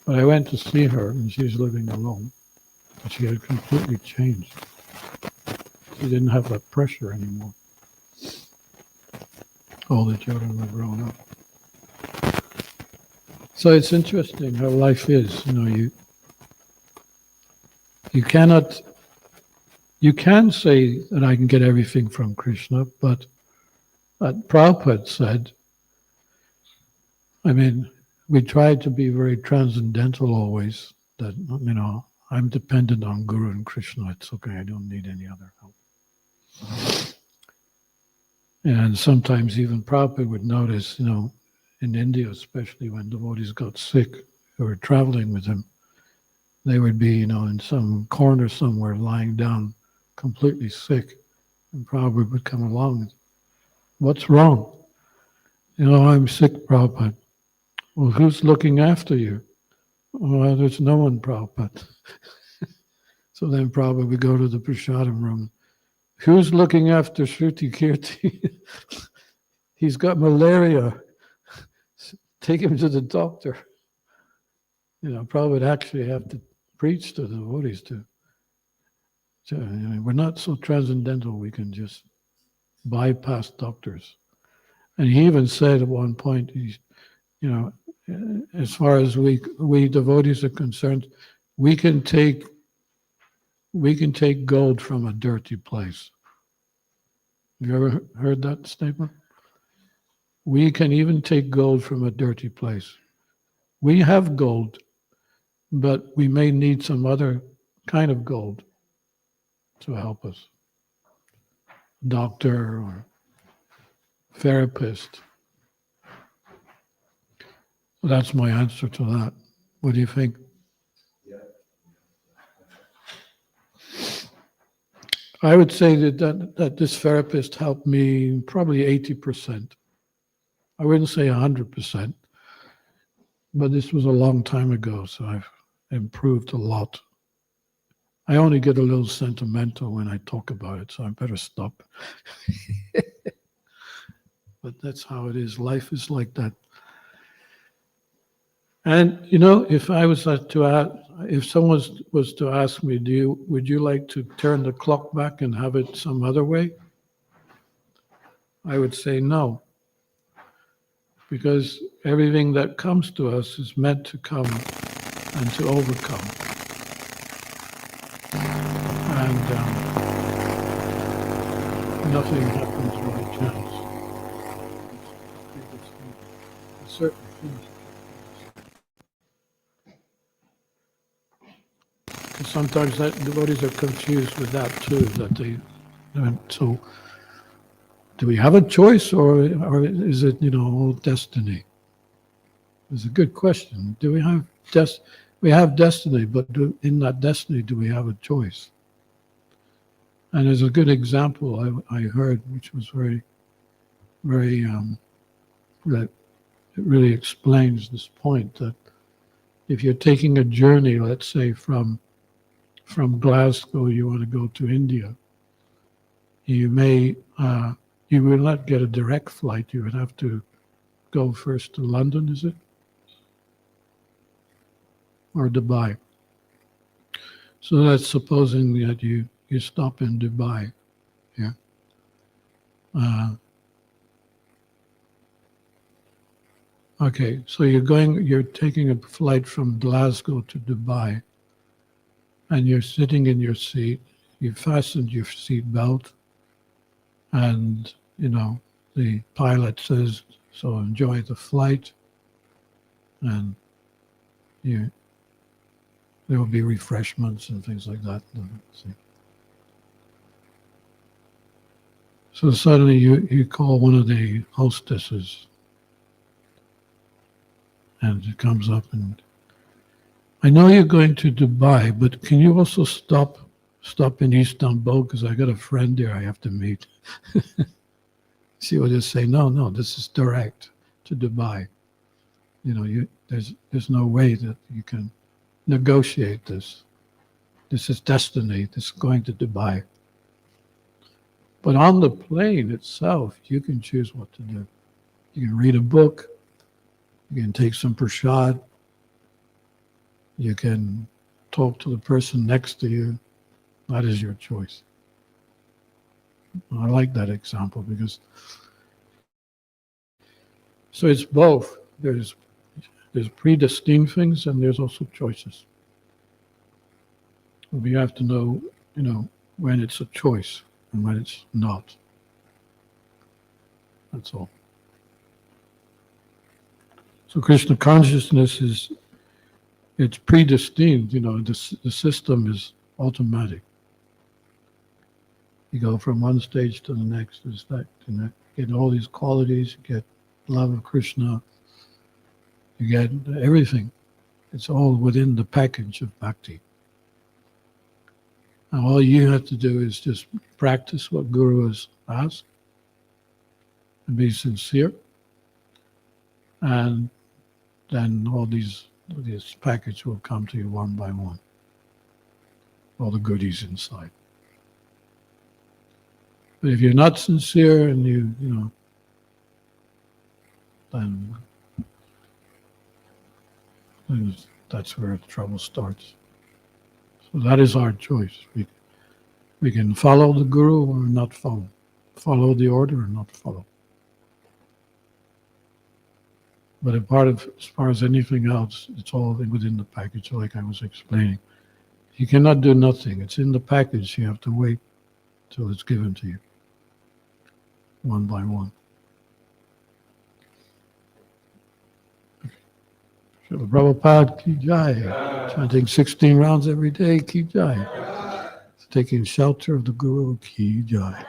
But I went to see her, and she was living alone. But she had completely changed. She didn't have that pressure anymore. All the children were grown up. So it's interesting how life is. You can say that I can get everything from Krishna, but Prabhupada said, we tried to be very transcendental always, that, I'm dependent on Guru and Krishna. It's okay, I don't need any other help. And sometimes even Prabhupada would notice, in India, especially when devotees got sick who were traveling with him, they would be, in some corner somewhere lying down completely sick. And Prabhupada would come along and, "What's wrong?" "I'm sick, Prabhupada." "Well, who's looking after you?" "Well, there's no one, Prabhupada." So then Prabhupada would go to the prasadam room. "Who's looking after Shruti Kirti?" "He's got malaria. Take him to the doctor." Prabhupada would actually have to preach to the devotees too. We're not so transcendental we can just bypass doctors. And he even said at one point, as far as we devotees are concerned, we can take gold from a dirty place. Have you ever heard that statement? We can even take gold from a dirty place. We have gold, but we may need some other kind of gold to help us. Doctor or therapist. That's my answer to that. What do you think? I would say that this therapist helped me probably 80%. I wouldn't say 100%, but this was a long time ago, so I've improved a lot. I only get a little sentimental when I talk about it, so I better stop. But that's how it is. Life is like that. And if I was if someone was to ask me, would you like to turn the clock back and have it some other way? I would say no, because everything that comes to us is meant to come and to overcome. And nothing happens by chance. Certain things. Sometimes devotees are confused with that too. So, do we have a choice, or is it all destiny? It's a good question. Do we have we have destiny, but in that destiny, do we have a choice? And there's a good example I heard, which was very, very that it really explains this point, that if you're taking a journey, let's say from Glasgow, you want to go to India, you will not get a direct flight. You would have to go first to London, is it? Or Dubai. So that's supposing that you stop in Dubai. Yeah. Okay, so you're taking a flight from Glasgow to Dubai, and you're sitting in your seat, you fastened your seat belt, and the pilot says, so enjoy the flight, and there will be refreshments and things like that. See. So suddenly you call one of the hostesses, and it comes up, and I know you're going to Dubai, but can you also stop in Istanbul, because I got a friend there I have to meet. She will just say, no, this is direct to Dubai. There's no way that you can negotiate this. This is destiny. This is going to Dubai. But on the plane itself, you can choose what to do. You can read a book. You can take some prasad. You can talk to the person next to you. That is your choice. I like that example because so it's both. There's predestined things and there's also choices. We have to know, when it's a choice and when it's not. That's all. So Krishna consciousness it's predestined. The system is automatic. You go from one stage to the next, you get all these qualities, you get love of Krishna, you get everything. It's all within the package of bhakti. And all you have to do is just practice what Guru has asked and be sincere. And then all this package will come to you one by one. All the goodies inside. But if you're not sincere and then that's where the trouble starts. So that is our choice. We can follow the Guru or not follow. Follow the order or not follow. But as far as anything else, it's all within the package, like I was explaining. You cannot do nothing. It's in the package. You have to wait till it's given to you, one by one. Srila Prabhupada, ki jai. Chanting 16 rounds every day, ki jai. Taking shelter of the Guru, ki jai.